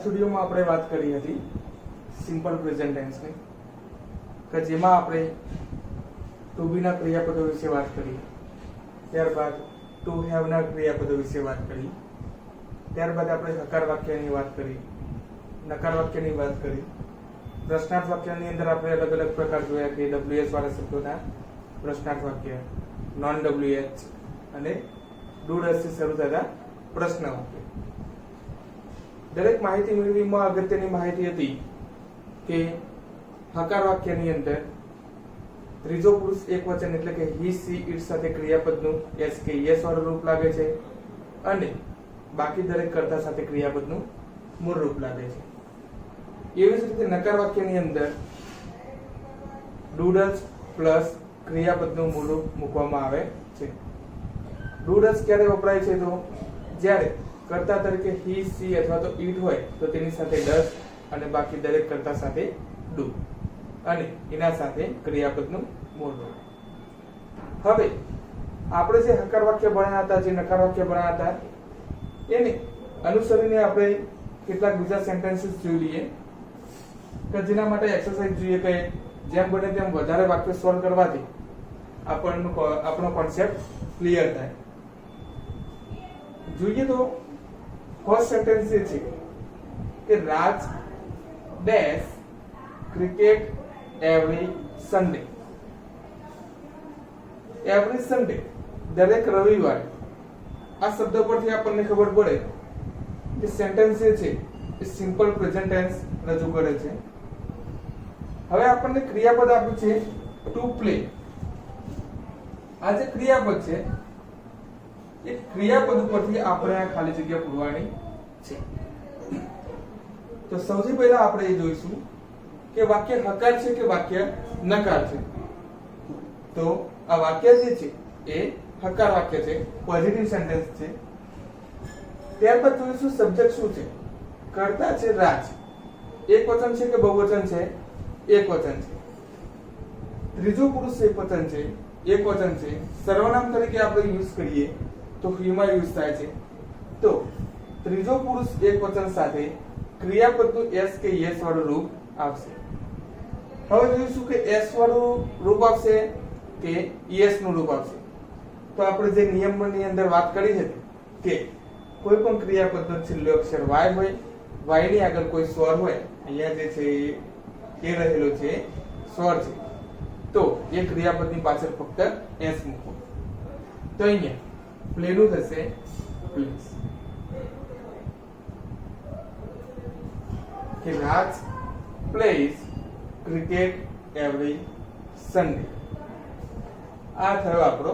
Last વિડિયોમાં આપણે વાત કરી હતી સિમ્પલ પ્રેઝન્ટ ટેન્સની કે જેમાં આપણે ટુ બી ના ક્રિયાપદો વિશે વાત કરી, ત્યારબાદ ટુ હેવ ના ક્રિયાપદો વિશે વાત કરી, ત્યારબાદ આપણે હકાર વાક્યની વાત કરી, નકાર વાક્યની વાત કરી, પ્રશ્નાર્થ વાક્યની અંદર આપણે અલગ અલગ પ્રકાર જોયા કે WH વાળા શબ્દોના પ્રશ્નાર્થ વાક્ય, નોન WH અને ડુ ડઝ થી શરૂ થતા પ્રશ્ન વાક્ય. દરેક માહિતી મેળવીમાં અગત્યની માહિતી હતી કે હકાર વાક્યની અંદર ત્રીજો પુરુષ એકવચન એટલે કે હી સી ઇટ સાથે ક્રિયાપદનું એસ કે યસ વાળું રૂપ લાગે છે અને બાકી દરેક કર્તા સાથે ક્રિયાપદનું મૂળ રૂપ લાગે છે. એવી જ રીતે નકાર વાક્યની અંદર ડુ ડઝ પ્લસ ક્રિયાપદનું મૂળ રૂપ મૂકવામાં આવે છે. ડુ ડઝ ક્યારે વપરાય છે? તો જ્યારે કર્તા તરીકે હી સી અથવા તો ઇટ હોય તો તેની સાથે ડઝ અને બાકી દરેક કર્તા સાથે ડુ અને એના સાથે ક્રિયાપદનું મૂળ રૂપ. હવે આપણે જે હકાર વાક્ય ભણ્યા હતા, જે નકાર વાક્ય ભણ્યા હતા, એને અનુસરીને આપણે કેટલાક બીજા સેન્ટેન્સીસ જોઈ લઈએ કે જેના માટે એક્સરસાઇઝ જોઈએ કે જેમ બને તેમ વધારે વાક્ય સોલ્વ કરવાથી આપણો કોન્સેપ્ટ ક્લિયર થાય. જોઈએ તો ફર્સ્ટ સેન્ટેન્સ એ છે કે Raj dash cricket every Sunday. Every Sunday દરેક રવિવારે. આ શબ્દ પરથી આપણને ખબર પડે કે સેન્ટેન્સ એ છે એ સિમ્પલ પ્રેઝન્ટ ટેન્સ રજૂ કરે છે. હવે આપણને ક્રિયાપદ આપ્યું છે ટુ પ્લે. આ જે ક્રિયાપદ છે એ ક્રિયાપદ ઉપરથી આપણે આ ખાલી જગ્યા પૂરવાની છે. તો સૌથી પહેલા આપણે એ જોઈશું કે વાક્ય હકાર છે કે વાક્ય નકાર છે. તો આ વાક્ય જે છે એ હકાર વાક્ય છે, પોઝિટિવ સેન્ટેન્સ છે. ત્યારબાદ જોઈશું સબ્જેક્ટ શું છે. કર્તા છે રાજ. એકવચન છે કે બહુવચન છે? એકવચન છે. ત્રીજો પુરુષ એકવચન છે, એકવચન છે. સર્વનામ તરીકે આપણે યુઝ કરીએ તો he માં યુઝ થાય છે. તો ત્રીજો પુરુષ એકવચન સાથે ક્રિયાપદનું એસ કે યસ વાળું રૂપ આવશે. હવે જોઈશું કે એસ વાળું રૂપ આવશે કે યસ નું રૂપ આવશે. તો આપણે જે નિયમની અંદર વાત કરી હતી કે કોઈ પણ ક્રિયાપદનો છેલ્લો અક્ષર y હોય, y ની આગળ કોઈ સ્વર હોય, અહીંયા જે છે એ રહેલો છે સ્વર છે, તો એ ક્રિયાપદની પાછળ ફક્ત s મૂકો. તો અહીંયા પ્લે નું થશે પ્લીઝ. કે રાજ પ્લેઝ ક્રિકેટ એવરી સન્ડે. આ થયો આપણો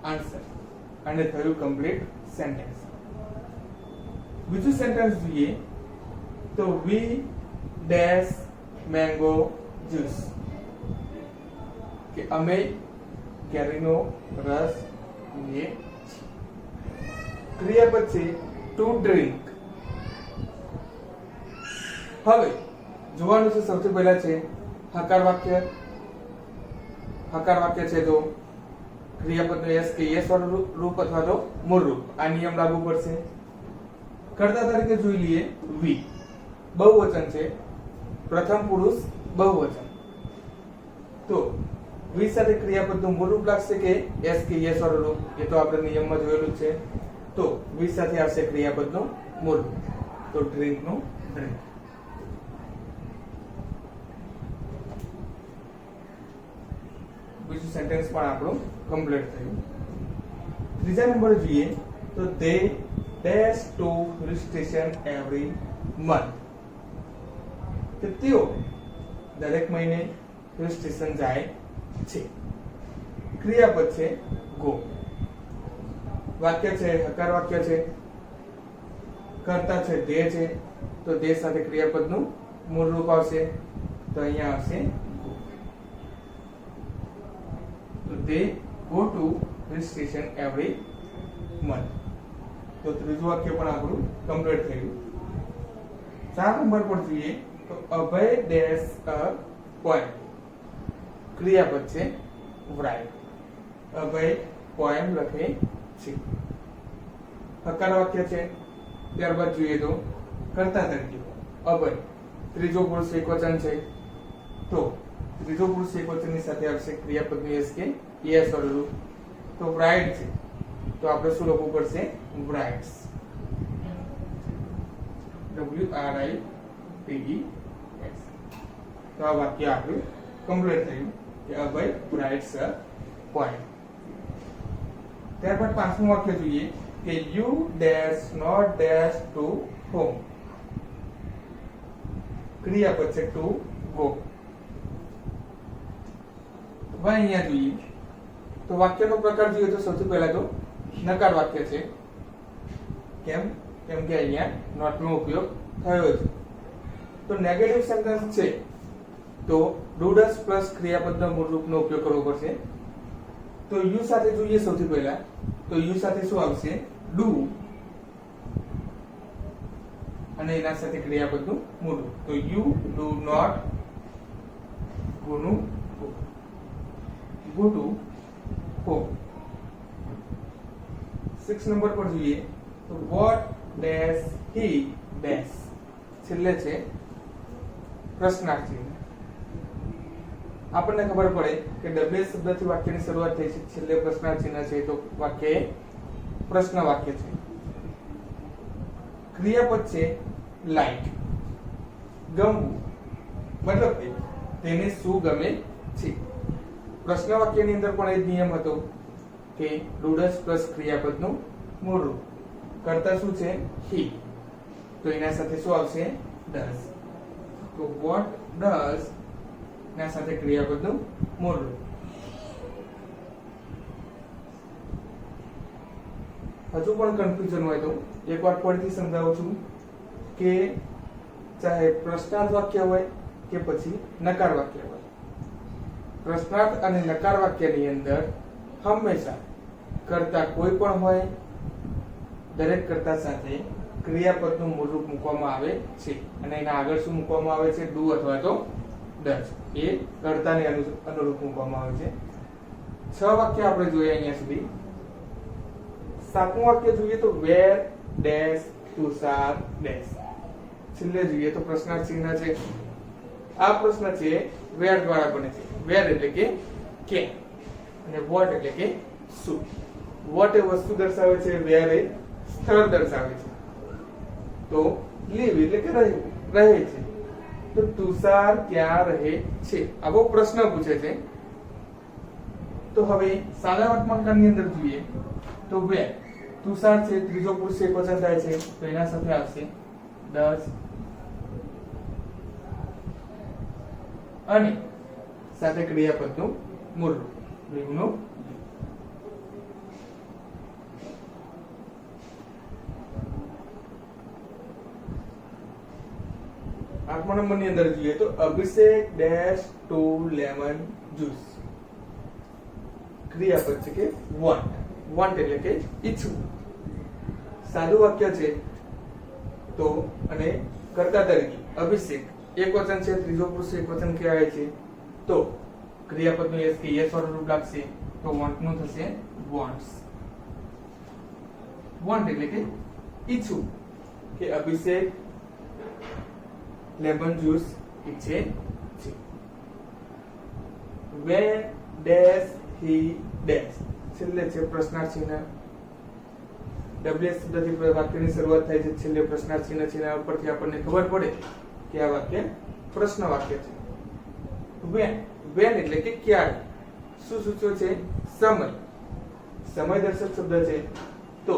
આન્સર અને થયું કમ્પ્લીટ સેન્ટેન્સ. બીજું સેન્ટેન્સ જોઈએ તો વી ડેશ મેંગો જ્યુસ. કે અમે કેરીનો રસ પીએ છીએ. ક્રિયાપદ છે ટુ ડ્રિંક. હવે જોવાનું છે સૌથી પહેલા છે હકાર વાક્ય. હકાર વાક્ય છે તો ક્રિયાપદનો એસ કે યસ વાળું રૂપ અથવા તો મૂળ રૂપ. આ નિયમ લાગુ પડશે. કર્તા તરીકે જોઈ લઈએ વી. બહુવચન છે, પ્રથમ પુરુષ બહુવચન. તો વી સાથે ક્રિયાપદનું મૂળ રૂપ લાગશે કે એસ કે યસ વાળું રૂપ? એ તો આપણે નિયમમાં જોયેલું છે. તો વી સાથે આવશે ક્રિયાપદનું મૂળ રૂપ. તો ડ્રિંક નું ડ્રિંક. બીજું સેન્ટેન્સ પણ આપણું કમ્પ્લીટ થયું. ત્રીજા નંબર જોઈએ તો they dash to hill station every month. કે તેઓ દરેક મહિને હિલ સ્ટેશન જાય છે. ક્રિયાપદ છે ગો. વાક્ય છે હકાર વાક્ય છે. કર્તા છે દે છે, તો દે સાથે ક્રિયાપદનું મૂળ રૂપ આવશે. તો અહીંયા આવશે they go to hill station every month. તો ત્રીજું વાક્ય પણ આપણું કમ્પ્લીટ થયું. 4 નંબર પર જોઈએ તો અભય ડેશ અ પોએમ. ક્રિયાપદ છે write. અભય પોએમ લખે છે. હકાર વાક્ય છે. ત્યારબાદ જોઈએ તો કર્તા તરીકે અભય ત્રીજો પુરુષ એકવચન છે તો ત્રીજો પુરુષ એકવચનની સાથે આવશે ક્રિયાપદનું એસ કે એસ વાળું રૂપ તો બ્રાઇટ છે તો આપણે શું લખવું પડશે બ્રાઇટ્સ WRITES તો આ વાક્ય આપણું કમ્પ્લીટ થયું કે અભય બ્રાઇટ્સ અ પોઈમ ત્યારબાદ પાંચમું વાક્ય જોઈએ કે you dash not dash to home ક્રિયાપદ છે ટુ ગો હવે અહીંયા જોઈએ તો વાક્યનો પ્રકાર જોઈએ તો સૌથી પહેલા તો નકાર વાક્ય છે કેમ કેમ કે અહીંયા નોટ નો ઉપયોગ થયો છે તો નેગેટિવ સેન્ટેન્સ છે તો ડુ ડઝ પ્લસ ક્રિયાપદના મૂળ રૂપનો ઉપયોગ કરવો પડશે તો યુ સાથે જોઈએ સૌથી પહેલા તો યુ સાથે શું આવશે ડુ અને એના સાથે ક્રિયાપદનું મૂળ રૂપ તો યુ ડુ નોટ ગો નું go to home 6 નંબર પર જોઈએ તો what does he dash છેલ્લે છે પ્રશ્નાર્થ ચિહ્ન આપણને ખબર પડે કે ડબલ્યુ શબ્દથી વાક્યની શરૂઆત થઈ છે છેલ્લે પ્રશ્નાર્થ ચિહ્ન છે તો વાક્ય એ પ્રશ્ન વાક્ય છે ક્રિયાપદ છે લાઈક ગમવું મતલબ કે તેને શું ગમે છે પ્રશ્ન વાક્યની અંદર પણ એ જ નિયમ હતો કે ડુ ડઝ પ્લસ ક્રિયાપદનું મૂળ રૂપ કર્તા શું છે he તો એના સાથે શું આવશે does તો what does ના સાથે ક્રિયાપદનું મૂળ રૂપ હજુ પણ કન્ફ્યુઝન હોય તો એકવાર ફરીથી સમજાવું છું કે ચાહે પ્રશ્નાર્થ વાક્ય હોય કે પછી નકાર વાક્ય હોય પ્રશ્નાર્થ અને નકાર વાક્યની અંદર હંમેશા કર્તા કોઈ પણ હોય દરેક કર્તા સાથે ક્રિયાપદનું મૂળ રૂપ મૂકવામાં આવે છે અને એના આગળ શું મૂકવામાં આવે છે ડુ અથવા તો ડઝ એ કર્તાને અનુરૂપ મૂકવામાં આવે છે 6 વાક્ય આપણે જોઈએ અહીંયા સુધી સાતમું વાક્ય જોઈએ તો વેર ડેશ તુષાર ડેશ છેલ્લે જોઈએ તો પ્રશ્નાર્થ ચિહ્ન છે આ પ્રશ્ન છે વેર દ્વારા બને છે વેર એટલે કે અને વોટ એટલે કે શું વોટ એ વસ્તુ દર્શાવે છે વેર એ સ્થળ દર્શાવે છે તો લીવ એટલે કે રહે છે તો તુષાર ક્યાં રહે છે આવો પ્રશ્ન પૂછે છે તો હવે સાદા વર્તમાનકાળની અંદર જોઈએ તો વેર તુષાર છે ત્રીજો પુરુષ એકવચન થાય છે તો એના સાથે આવશે does અને સાથે ક્રિયાપદનું મૂળ રૂપ લીવનું 8મા નંબરની અંદર જોઈએ તો અભિષેક ડેશ ટુ લેમન જ્યુસ ક્રિયાપદ છે કે વોન્ટ એટલે કે ઈચ્છવું સાદું વાક્ય છે તો અને કર્તા તરીકે અભિષેક એકવચન છે ત્રીજો પુરુષ એકવચન કહેવાય છે તો ક્રિયાપદનું એસ કે યસ વાળું રૂપ લાગશે તો વોન્ટ નું થશે વોન્ટ્સ વોન્ટ એટલે કે ઈચ્છું કે અભિષેક લેમન જ્યુસ ઈચ્છે છે when does he dash છેલ્લે છે પ્રશ્નાર્થ ચિહ્ન ડબલ્યુએસ શબ્દથી વાક્યની શરૂઆત થાય છે છેલ્લે પ્રશ્નાર્થ ચિહ્ન છે એના ઉપરથી આપણને ખબર પડે કે આ વાક્ય પ્રશ્ન વાક્ય છે when એટલે કે ક્યારે શું સૂચવે છે સમય દર્શક શબ્દ છે તો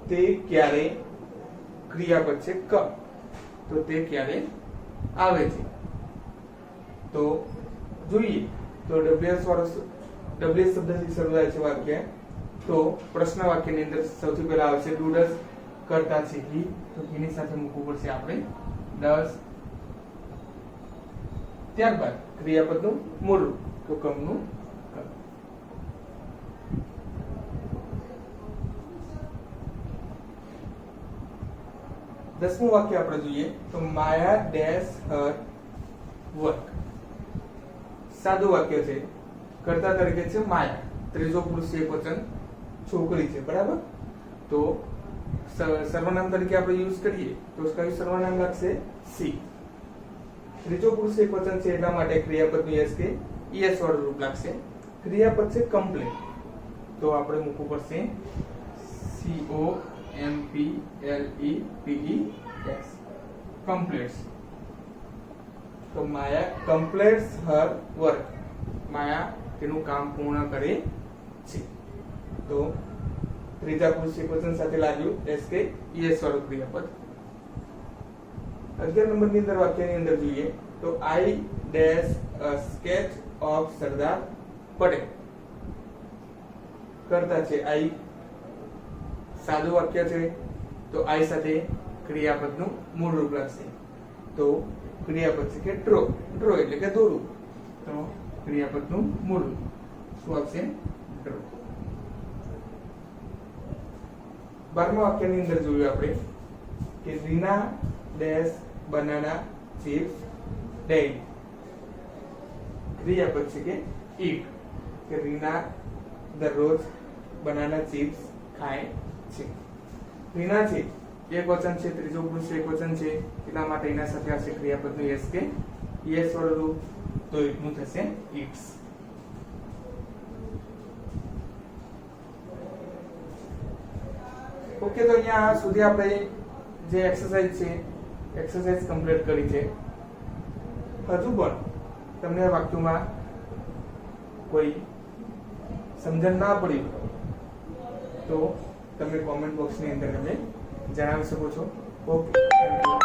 તે ક્યારે ક્રિયાપદ છે કબ તો તે ક્યારે આવે છે તો જોઈએ તો ડબલ્યુએસ શબ્દથી શરૂ થાય છે વાક્ય તો પ્રશ્ન વાક્યની અંદર સૌથી પહેલા આવશે ડુ ડઝ કરતા છે હી તો એની સાથે મૂકવું પડશે આપણે ડઝ ત્યારબાદ ક્રિયાપદનું મૂળ રૂપ તો કમનું કમ 10મું વાક્ય આપણે જોઈએ તો માયા ડેશ હર વર્ક સાદું વાક્ય છે કર્તા તરીકે છે માયા ત્રીજો પુરુષ એકવચન છોકરી છે બરાબર તો सर्वनाम तरीके આપણે યુઝ કરીએ તો કયું સર્વનામ લાગશે સી. ત્રીજો પુરુષ એકવચન છે એટલા માટે ક્રિયાપદનું એસ કે ઈએસ વાળું રૂપ લાગશે. ક્રિયાપદ છે કમ્પ્લીટ તો આપણે મૂકવું પડશે COMPLETES કમ્પ્લીટ્સ. તો માયા કમ્પ્લીટ્સ હર વર્ક. માયા તેનું કામ પૂર્ણ કરે છે. તો ત્રીજા પુરુષ એકવચન સાથે લાગ્યું એસ કે ઈએસ વાળું ક્રિયાપદ. 11 નંબરની અંદર વાક્યની અંદર જોઈએ તો I dash a sketch of Sardar Patel. કરતા છે આઈ, સાદું વાક્ય છે તો આઈ સાથે ક્રિયાપદનું મૂળ રૂપ લાગશે. તો ક્રિયાપદ છે કે ડ્રો. ડ્રો એટલે કે દોરવું. તો ક્રિયાપદનું મૂળ રૂપ શું આવશે? ડ્રો. 12મા વાક્યની અંદર જોયું આપણે કે Reena dash banana chips daily. ક્રિયાપદ છે કે ઈટ. કે રીના દરરોજ બનાના ચિપ્સ ખાય છે. રીના છે એક વચન છે, ત્રીજો પુરુષ એક વચન છે એટલા માટે એના સાથે આવશે ક્રિયાપદનું એસ કે ઈએસ વાળું રૂપ. તો ઈટનું થશે ઈટ્સ. ઓકે, તો અહીંયા સુધી આપણે જે એક્સરસાઇઝ છે એક્સરસાઇઝ કમ્પ્લીટ કરી છે. હજુ પણ તમને વાક્યોમાં કોઈ સમજણ ના પડી તો તમે કોમેન્ટ બોક્સની અંદર તમે જણાવી શકો છો. Okay, thank you.